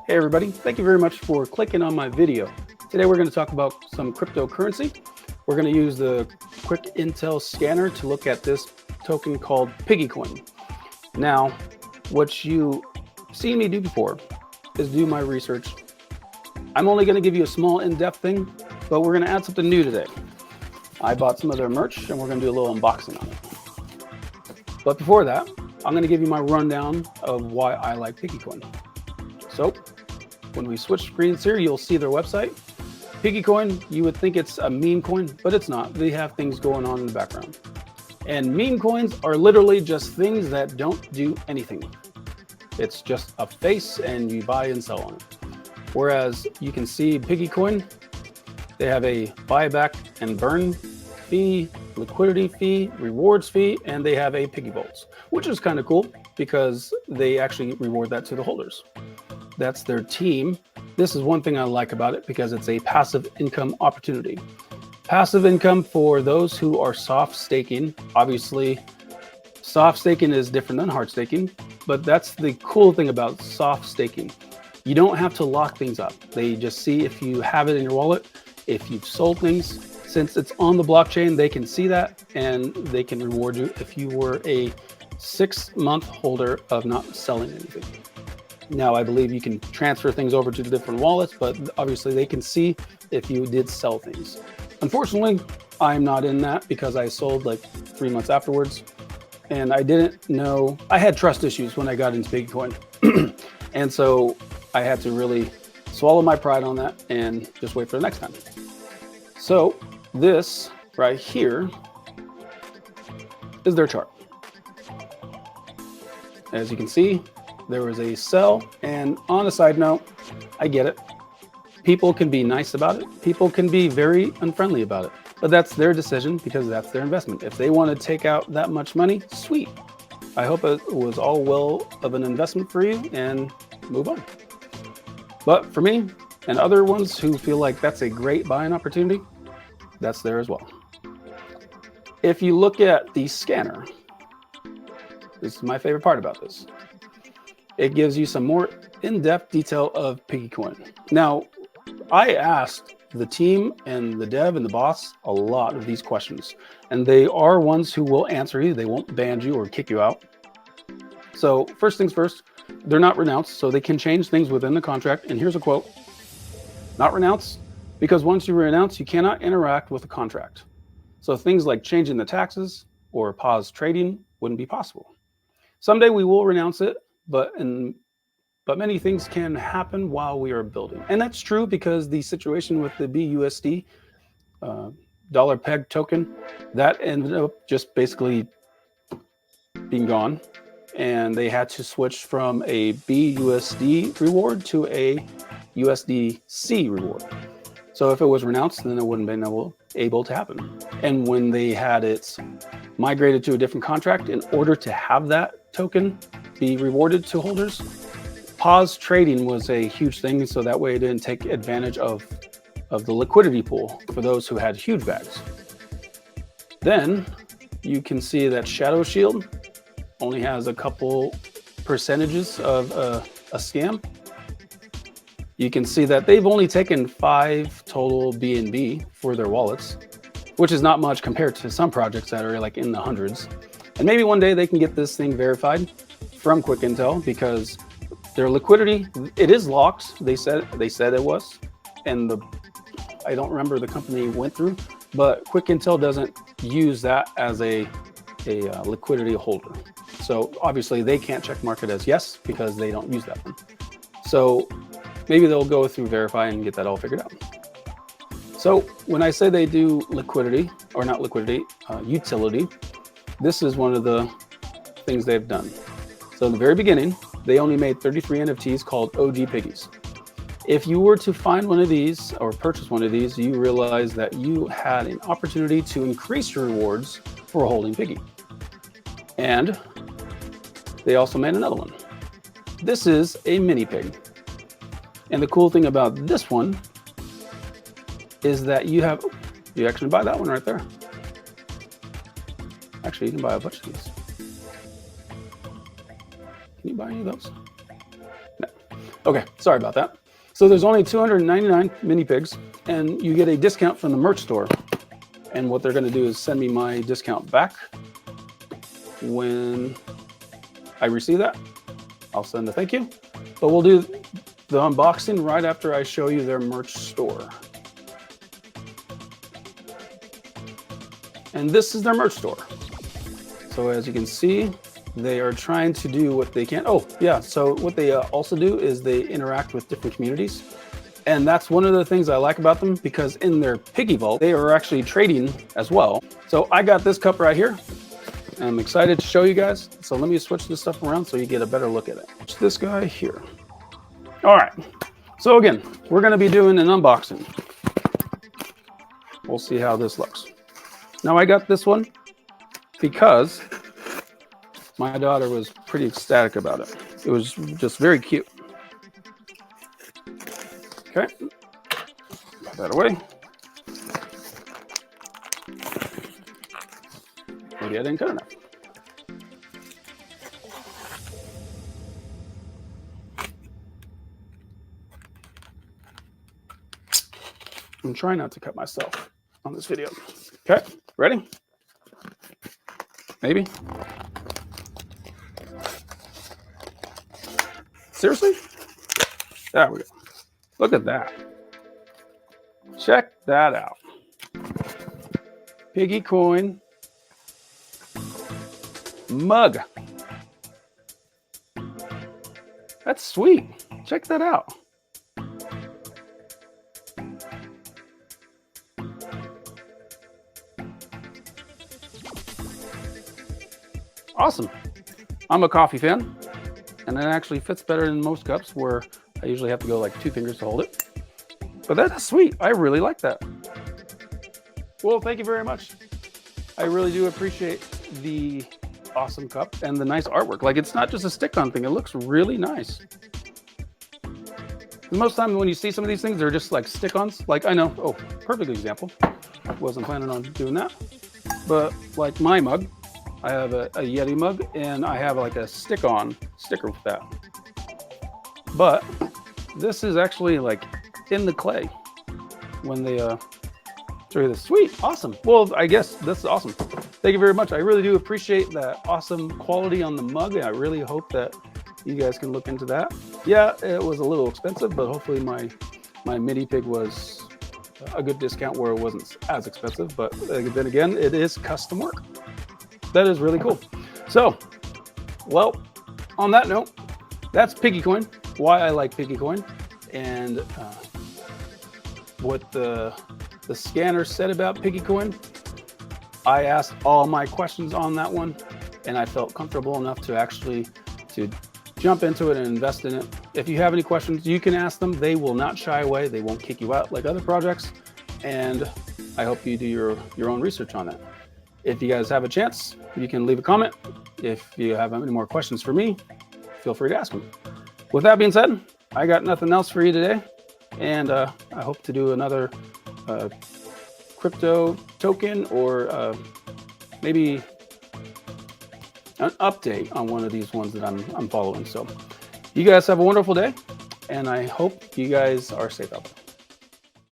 Hey everybody, thank you very much for clicking on my video. Today we're going to talk about some cryptocurrency. We're going to use the quick intel scanner to look at this token called PiggyCoin. Now, what you seen me do before is do my research. I'm only going to give you a small in-depth thing, but we're going to add something new today. I bought some of their merch and we're going to do a little unboxing on it. But before that, I'm going to give you my rundown of why I like PiggyCoin. So when we switch screens here, you'll see their website. PiggyCoin, you would think it's a meme coin, but it's not. They have things going on in the background. And meme coins are literally just things that don't do anything. It's just a face and you buy and sell on it. Whereas you can see PiggyCoin, they have a buyback and burn fee, liquidity fee, rewards fee, and they have a Piggy Vaults, which is kind of cool because they actually reward that to the holders. That's their team. This is one thing I like about it because it's a passive income opportunity. Passive income for those who are soft staking. Obviously, soft staking is different than hard staking, but that's the cool thing about soft staking. You don't have to lock things up. They just see if you have it in your wallet, if you've sold things. Since it's on the blockchain, they can see that and they can reward you if you were a 6-month holder of not selling anything. Now, I believe you can transfer things over to the different wallets, but obviously they can see if you did sell things. Unfortunately, I'm not in that because I sold like 3 months afterwards. And I didn't know, I had trust issues when I got into PiggyCoin. And so I had to really swallow my pride on that and just wait for the next time. So this right here is their chart. As you can see, there was a sell, and on a side note, I get it. People can be nice about it. People can be very unfriendly about it, but that's their decision because that's their investment. If they want to take out that much money, sweet. I hope it was all well of an investment for you and move on. But for me and other ones who feel like that's a great buying opportunity, that's there as well. If you look at the scanner, this is my favorite part about this. It gives you some more in-depth detail of PiggyCoin. Now, I asked the team and the dev and the boss a lot of these questions, and they are ones who will answer you. They won't ban you or kick you out. So first things first, they're not renounced, so they can change things within the contract. And here's a quote: not renounced, because once you renounce, you cannot interact with the contract. So things like changing the taxes or pause trading wouldn't be possible. Someday we will renounce it, but many things can happen while we are building. And that's true because the situation with the BUSD, dollar peg token, that ended up just basically being gone. And they had to switch from a BUSD reward to a USDC reward. So if it was renounced, then it wouldn't have been able to happen. And when they had it migrated to a different contract, in order to have that token be rewarded to holders, pause trading was a huge thing. So that way it didn't take advantage of the liquidity pool for those who had huge bags. Then you can see that Shadow Shield only has a couple percentages of a scam. You can see that they've only taken 5 total BNB for their wallets, which is not much compared to some projects that are like in the hundreds. And maybe one day they can get this thing verified from Quick Intel because their liquidity, it is locked. They said it was, and I don't remember the company went through, but Quick Intel doesn't use that as a liquidity holder. So obviously they can't check market as yes because they don't use that one. So maybe they'll go through verify and get that all figured out. So when I say they do liquidity, or not liquidity, utility, this is one of the things they've done. So in the very beginning, they only made 33 NFTs called OG Piggies. If you were to find one of these or purchase one of these, you realize that you had an opportunity to increase your rewards for holding Piggy. And they also made another one. This is a mini pig. And the cool thing about this one is that you actually buy that one right there. Actually, you can buy a bunch of these. Can you buy any of those? No. Okay, sorry about that. So there's only 299 mini pigs, and you get a discount from the merch store. And what they're going to do is send me my discount back. When I receive that, I'll send a thank you. But we'll do the unboxing right after I show you their merch store. And this is their merch store. So as you can see, they are trying to do what they can. Oh yeah, so what they also do is they interact with different communities. And that's one of the things I like about them, because in their Piggy Vault, they are actually trading as well. So I got this cup right here. I'm excited to show you guys. So let me switch this stuff around so you get a better look at it. It's this guy here. All right. So again, we're going to be doing an unboxing. We'll see how this looks. Now I got this one because my daughter was pretty ecstatic about it. It was just very cute. Okay, put that away. Maybe I didn't cut enough. I'm trying not to cut myself on this video. Okay, ready? Maybe. Seriously? There we go. Look at that. Check that out. PiggyCoin mug. That's sweet. Check that out. Awesome. I'm a coffee fan, and it actually fits better than most cups where I usually have to go like 2 fingers to hold it. But that's sweet. I really like that. Well, thank you very much. I really do appreciate the awesome cup and the nice artwork. Like, it's not just a stick-on thing. It looks really nice. Most time when you see some of these things, they're just like stick-ons. Like, I know, oh, perfect example. Wasn't planning on doing that. But like my mug, I have a Yeti mug, and I have like a stick-on sticker with that. But this is actually like in the clay when they show you this. Sweet, awesome. Well, I guess this is awesome. Thank you very much. I really do appreciate that awesome quality on the mug. I really hope that you guys can look into that. Yeah, it was a little expensive, but hopefully my mini pig was a good discount where it wasn't as expensive. But then again, it is custom work. That is really cool. So, well, on that note, that's PiggyCoin, why I like PiggyCoin, and what the scanner said about PiggyCoin. I asked all my questions on that one, and I felt comfortable enough to actually jump into it and invest in it. If you have any questions, you can ask them. They will not shy away. They won't kick you out like other projects. And I hope you do your own research on that. If you guys have a chance, you can leave a comment. If you have any more questions for me, feel free to ask them. With that being said, I got nothing else for you today. And I hope to do another crypto token or maybe an update on one of these ones that I'm following. So you guys have a wonderful day, and I hope you guys are safe out there.